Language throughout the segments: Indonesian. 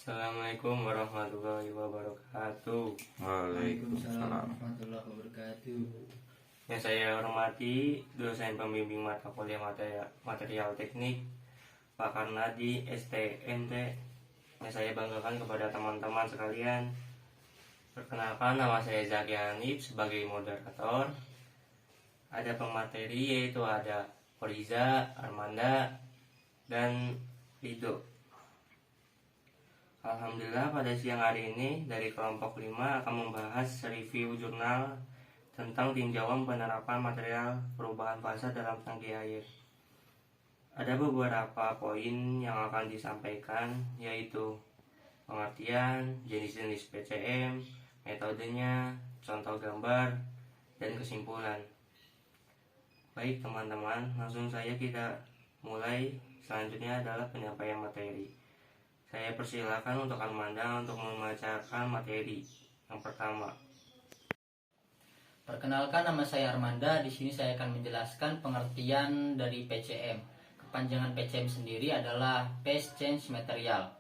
Assalamualaikum warahmatullahi wabarakatuh. Waalaikumsalam warahmatullahi wabarakatuh. Yang saya hormati dosen pembimbing mata kuliah material teknik Pak Karnadi STMT. Yang saya banggakan kepada teman-teman sekalian. Perkenalkan, nama saya Zaki Hanif sebagai moderator. Ada pemateri yaitu ada Oriza, Armanda, dan Rido. Alhamdulillah pada siang hari ini dari kelompok 5 akan membahas review jurnal tentang tinjauan penerapan material perubahan fasa dalam tangki air. Ada beberapa poin yang akan disampaikan, yaitu pengertian, jenis-jenis PCM, metodenya, contoh gambar, dan kesimpulan. Baik teman-teman, langsung saja kita mulai. Selanjutnya adalah penyampaian materi. Saya persilakan untuk Armanda untuk membacakan materi yang pertama. Perkenalkan, nama saya Armanda. Di sini saya akan menjelaskan pengertian dari PCM. Kepanjangan PCM sendiri adalah Phase Change Material.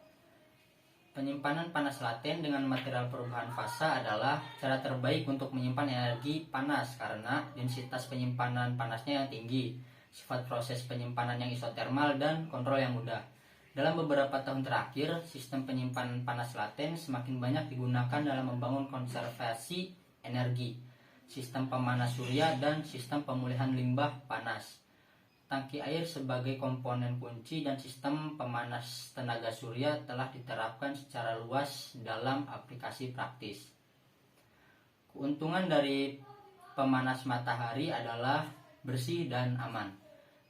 Penyimpanan panas laten dengan material perubahan fasa adalah cara terbaik untuk menyimpan energi panas karena densitas penyimpanan panasnya yang tinggi, sifat proses penyimpanan yang isotermal, dan kontrol yang mudah. Dalam beberapa tahun terakhir, sistem penyimpanan panas laten semakin banyak digunakan dalam membangun konservasi energi, sistem pemanas surya, dan sistem pemulihan limbah panas. Tangki air sebagai komponen kunci dan sistem pemanas tenaga surya telah diterapkan secara luas dalam aplikasi praktis. Keuntungan dari pemanas matahari adalah bersih dan aman.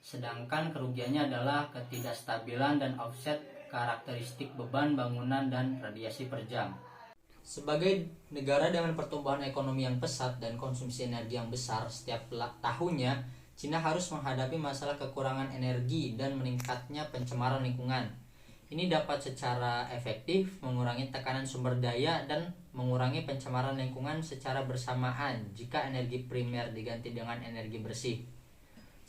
Sedangkan kerugiannya adalah ketidakstabilan dan offset karakteristik beban bangunan dan radiasi per jam. Sebagai negara dengan pertumbuhan ekonomi yang pesat dan konsumsi energi yang besar setiap tahunnya, Cina harus menghadapi masalah kekurangan energi dan meningkatnya pencemaran lingkungan. Ini dapat secara efektif mengurangi tekanan sumber daya dan mengurangi pencemaran lingkungan secara bersamaan jika energi primer diganti dengan energi bersih.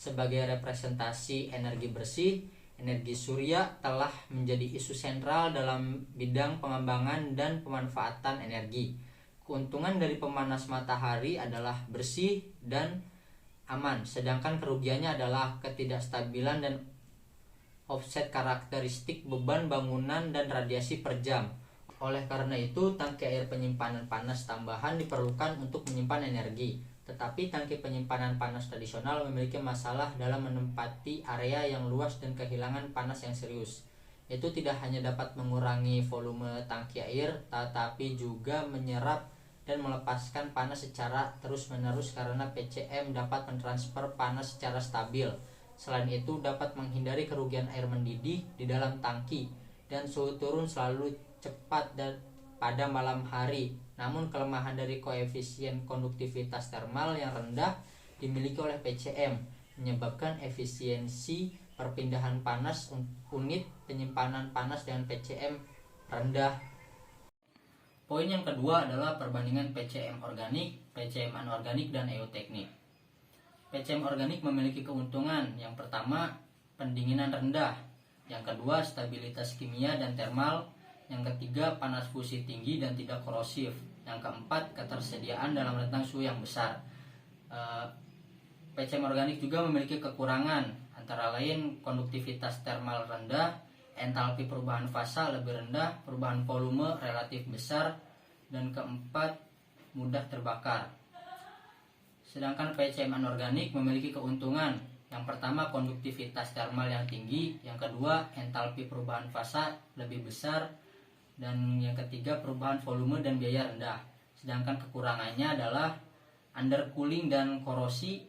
Sebagai representasi energi bersih, energi surya telah menjadi isu sentral dalam bidang pengembangan dan pemanfaatan energi. Keuntungan dari pemanas matahari adalah bersih dan aman, sedangkan kerugiannya adalah ketidakstabilan dan offset karakteristik beban bangunan dan radiasi per jam. Oleh karena itu, tangki air penyimpanan panas tambahan diperlukan untuk menyimpan energi. Tetapi tangki penyimpanan panas tradisional memiliki masalah dalam menempati area yang luas dan kehilangan panas yang serius. Itu tidak hanya dapat mengurangi volume tangki air, tetapi juga menyerap dan melepaskan panas secara terus-menerus karena PCM dapat mentransfer panas secara stabil. Selain itu, dapat menghindari kerugian air mendidih di dalam tangki dan suhu turun selalu cepat dan pada malam hari. Namun kelemahan dari koefisien konduktivitas termal yang rendah dimiliki oleh PCM menyebabkan efisiensi perpindahan panas unit penyimpanan panas dengan PCM rendah. Poin yang kedua adalah perbandingan PCM organik, PCM anorganik, dan eoteknik. PCM organik memiliki keuntungan. Yang pertama, pendinginan rendah. Yang kedua, stabilitas kimia dan termal. Yang ketiga, panas fusi tinggi dan tidak korosif. Yang keempat, ketersediaan dalam rentang suhu yang besar. PCM organik juga memiliki kekurangan, antara lain konduktivitas termal rendah, entalpi perubahan fasa lebih rendah, perubahan volume relatif besar, dan keempat, mudah terbakar. Sedangkan PCM anorganik memiliki keuntungan. Yang pertama, konduktivitas termal yang tinggi. Yang kedua, entalpi perubahan fasa lebih besar. Dan yang ketiga, perubahan volume dan biaya rendah. Sedangkan kekurangannya adalah undercooling dan korosi.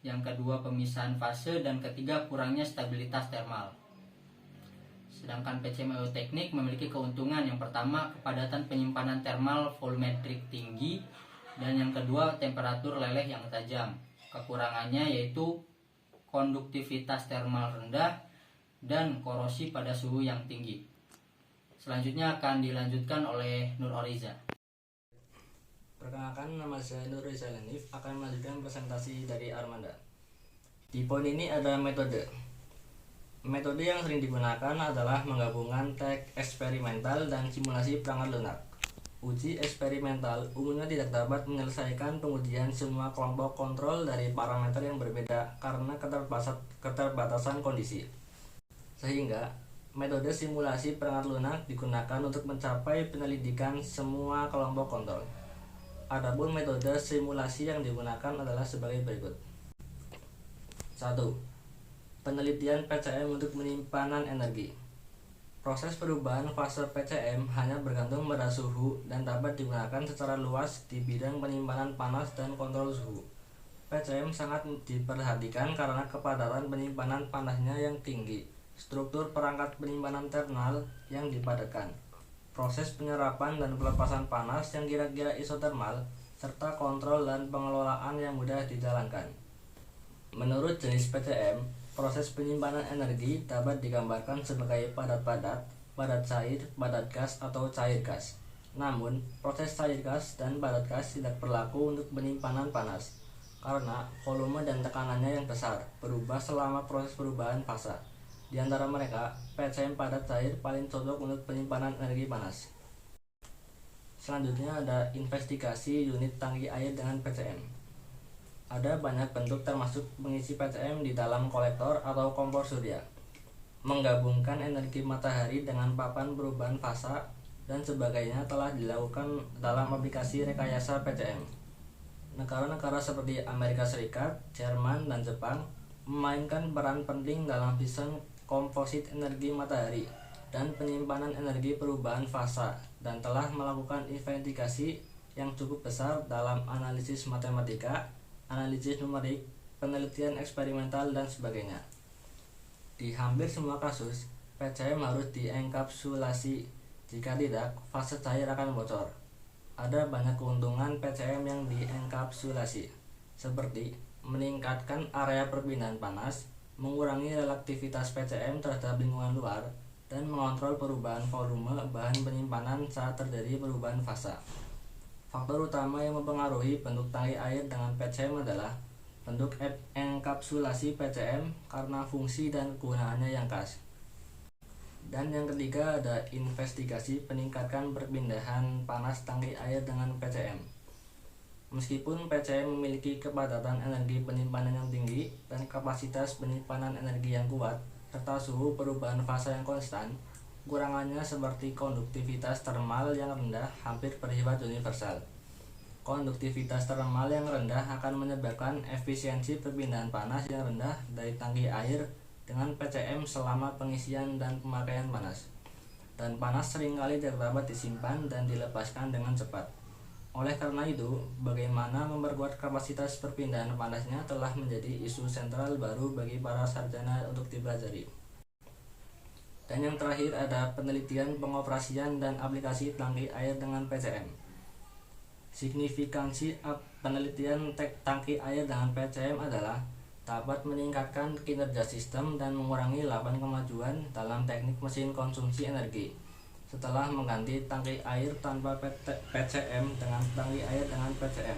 Yang kedua, pemisahan fase. Dan ketiga, kurangnya stabilitas termal. Sedangkan PCM eoteknik memiliki keuntungan. Yang pertama, kepadatan penyimpanan termal volumetrik tinggi. Dan yang kedua, temperatur leleh yang tajam. Kekurangannya yaitu konduktivitas termal rendah dan korosi pada suhu yang tinggi. Selanjutnya akan dilanjutkan oleh Nur Oriza. Perkenalkan, nama saya Nur Oriza Hanif, akan melanjutkan presentasi dari Armanda. Di poin ini ada metode. Metode yang sering digunakan adalah menggabungkan tek eksperimental dan simulasi perangkat lunak. Uji eksperimental umumnya tidak dapat menyelesaikan pengujian semua kelompok kontrol dari parameter yang berbeda karena keterbatasan kondisi. Sehingga, metode simulasi perangkat lunak digunakan untuk mencapai penyelidikan semua kelompok kontrol. Adapun metode simulasi yang digunakan adalah sebagai berikut. 1. Penelitian PCM untuk penyimpanan energi. Proses perubahan fase PCM hanya bergantung pada suhu dan dapat digunakan secara luas di bidang penyimpanan panas dan kontrol suhu. PCM sangat diperhatikan karena kepadatan penyimpanan panasnya yang tinggi, struktur perangkat penyimpanan thermal yang dipadatkan, proses penyerapan dan pelepasan panas yang kira-kira isotermal, serta kontrol dan pengelolaan yang mudah dijalankan. Menurut jenis PCM, proses penyimpanan energi dapat digambarkan sebagai padat-padat, padat cair, padat gas, atau cair gas. Namun, proses cair gas dan padat gas tidak berlaku untuk penyimpanan panas, karena volume dan tekanannya yang besar berubah selama proses perubahan fase. Di antara mereka, PCM padat cair paling cocok untuk penyimpanan energi panas. Selanjutnya ada investigasi unit tangki air dengan PCM. Ada banyak bentuk termasuk mengisi PCM di dalam kolektor atau kompor surya, menggabungkan energi matahari dengan papan perubahan fasa dan sebagainya telah dilakukan dalam aplikasi rekayasa PCM. Negara-negara seperti Amerika Serikat, Jerman, dan Jepang memainkan peran penting dalam sistem komposit energi matahari dan penyimpanan energi perubahan fasa dan telah melakukan investigasi yang cukup besar dalam analisis matematika, analisis numerik, penelitian eksperimental, dan sebagainya. Di hampir semua kasus, PCM harus dienkapsulasi. Jika tidak, fase cair akan bocor. Ada banyak keuntungan PCM yang dienkapsulasi, seperti meningkatkan area perpindahan panas, mengurangi relaktivitas PCM terhadap lingkungan luar, dan mengontrol perubahan volume bahan penyimpanan saat terjadi perubahan fase. Faktor utama yang mempengaruhi bentuk tangki air dengan PCM adalah bentuk enkapsulasi PCM karena fungsi dan kegunaannya yang khas. Dan yang ketiga ada investigasi peningkatan perpindahan panas tangki air dengan PCM. Meskipun PCM memiliki kepadatan energi penyimpanan yang tinggi dan kapasitas penyimpanan energi yang kuat, serta suhu perubahan fase yang konstan, kekurangannya seperti konduktivitas termal yang rendah hampir bersifat universal. Konduktivitas termal yang rendah akan menyebabkan efisiensi perpindahan panas yang rendah dari tangki air dengan PCM selama pengisian dan pemakaian panas. Dan panas seringkali tidak dapat disimpan dan dilepaskan dengan cepat. Oleh karena itu, bagaimana memperkuat kapasitas perpindahan panasnya telah menjadi isu sentral baru bagi para sarjana untuk dipelajari. Dan yang terakhir ada penelitian pengoperasian dan aplikasi tangki air dengan PCM. Signifikansi penelitian tangki air dengan PCM adalah dapat meningkatkan kinerja sistem dan mengurangi lapan kemajuan dalam teknik mesin konsumsi energi. Setelah mengganti tangki air tanpa PCM dengan tangki air dengan PCM.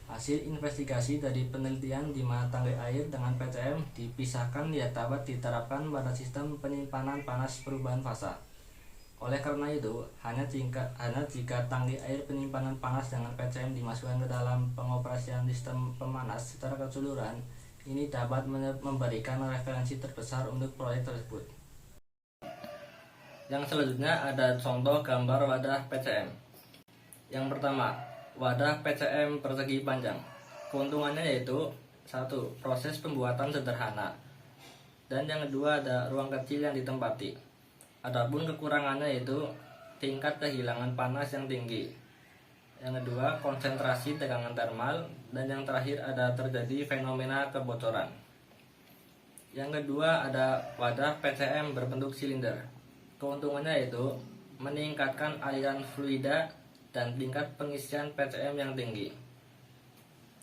Hasil investigasi dari penelitian di mana tangki air dengan PCM dipisahkan dapat diterapkan pada sistem penyimpanan panas perubahan fase. Oleh karena itu, hanya jika tangki air penyimpanan panas dengan PCM dimasukkan ke dalam pengoperasian sistem pemanas secara keseluruhan, ini dapat memberikan referensi terbesar untuk proyek tersebut. Yang selanjutnya ada contoh gambar wadah PCM. Yang pertama, wadah PCM persegi panjang. Keuntungannya yaitu 1. Proses pembuatan sederhana. Dan yang kedua ada ruang kecil yang ditempati. Adapun kekurangannya yaitu tingkat kehilangan panas yang tinggi. Yang kedua, konsentrasi tegangan termal. Dan yang terakhir ada terjadi fenomena kebocoran. Yang kedua ada wadah PCM berbentuk silinder. Keuntungannya yaitu meningkatkan aliran fluida dan tingkat pengisian PCM yang tinggi.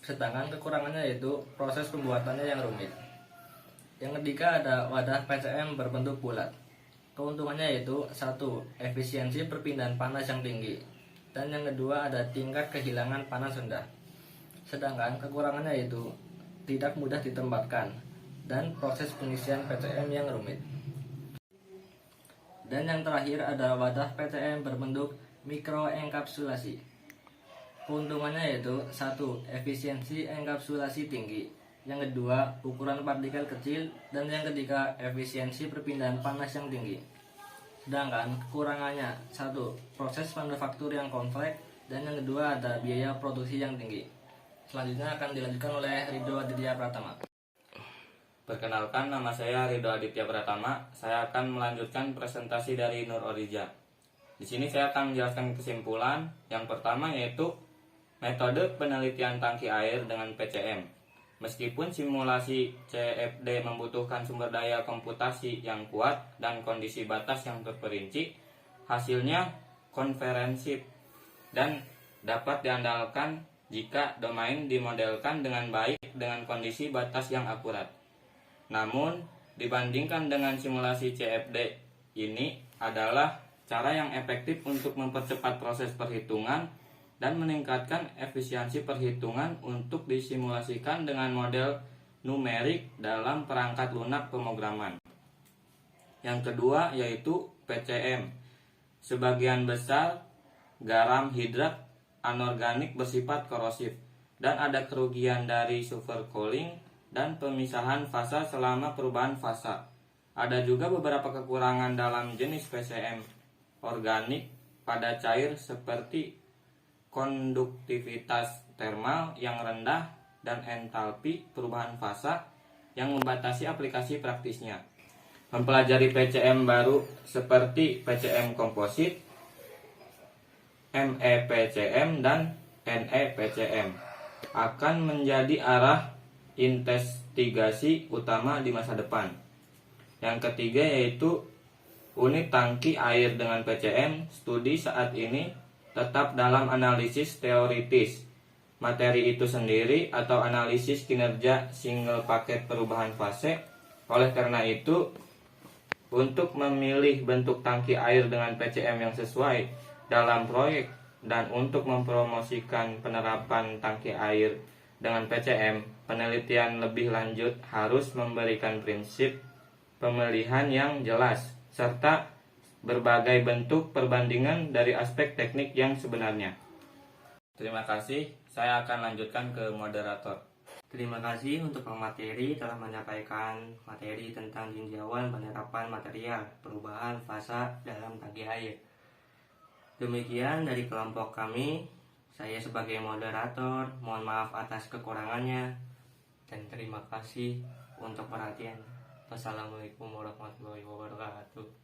Sedangkan kekurangannya yaitu proses pembuatannya yang rumit. Yang ketiga ada wadah PCM berbentuk bulat. Keuntungannya yaitu 1. Efisiensi perpindahan panas yang tinggi. Dan yang kedua ada tingkat kehilangan panas rendah. Sedangkan kekurangannya yaitu tidak mudah ditempatkan dan proses pengisian PCM yang rumit. Dan yang terakhir ada wadah PCM berbentuk mikroenkapsulasi. Keuntungannya yaitu 1. Efisiensi enkapsulasi tinggi. Yang kedua, ukuran partikel kecil. Dan yang ketiga, efisiensi perpindahan panas yang tinggi. Sedangkan kekurangannya 1. Proses manufaktur yang kompleks. Dan yang kedua ada biaya produksi yang tinggi. Selanjutnya akan dilanjutkan oleh Ridho Aditya Pratama. Perkenalkan, nama saya Ridho Aditya Pratama. Saya akan melanjutkan presentasi dari Nur Orija. Di sini saya akan menjelaskan kesimpulan. Yang pertama yaitu metode penelitian tangki air dengan PCM. Meskipun simulasi CFD membutuhkan sumber daya komputasi yang kuat dan kondisi batas yang terperinci, hasilnya konferensif dan dapat diandalkan jika domain dimodelkan dengan baik dengan kondisi batas yang akurat. Namun, dibandingkan dengan simulasi CFD, ini adalah cara yang efektif untuk mempercepat proses perhitungan dan meningkatkan efisiensi perhitungan untuk disimulasikan dengan model numerik dalam perangkat lunak pemrograman. Yang kedua yaitu PCM. Sebagian besar garam hidrat anorganik bersifat korosif dan ada kerugian dari supercooling dan pemisahan fasa selama perubahan fasa. Ada juga beberapa kekurangan dalam jenis PCM organik pada cair seperti konduktivitas termal yang rendah dan entalpi perubahan fasa yang membatasi aplikasi praktisnya. Mempelajari PCM baru seperti PCM komposit, MEPCM, dan NEPCM akan menjadi arah investigasi utama di masa depan. Yang ketiga yaitu unit tangki air dengan PCM. Studi saat ini tetap dalam analisis teoritis materi itu sendiri atau analisis kinerja single paket perubahan fase. Oleh karena itu, untuk memilih bentuk tangki air dengan PCM yang sesuai dalam proyek dan untuk mempromosikan penerapan tangki air dengan PCM, penelitian lebih lanjut harus memberikan prinsip pemilihan yang jelas serta berbagai bentuk perbandingan dari aspek teknik yang sebenarnya. Terima kasih, saya akan lanjutkan ke moderator. Terima kasih untuk pemateri telah menyampaikan materi tentang tinjauan penerapan material perubahan fasa dalam tangki air. Demikian dari kelompok kami. Saya sebagai moderator, mohon maaf atas kekurangannya dan terima kasih untuk perhatian. Wassalamualaikum warahmatullahi wabarakatuh.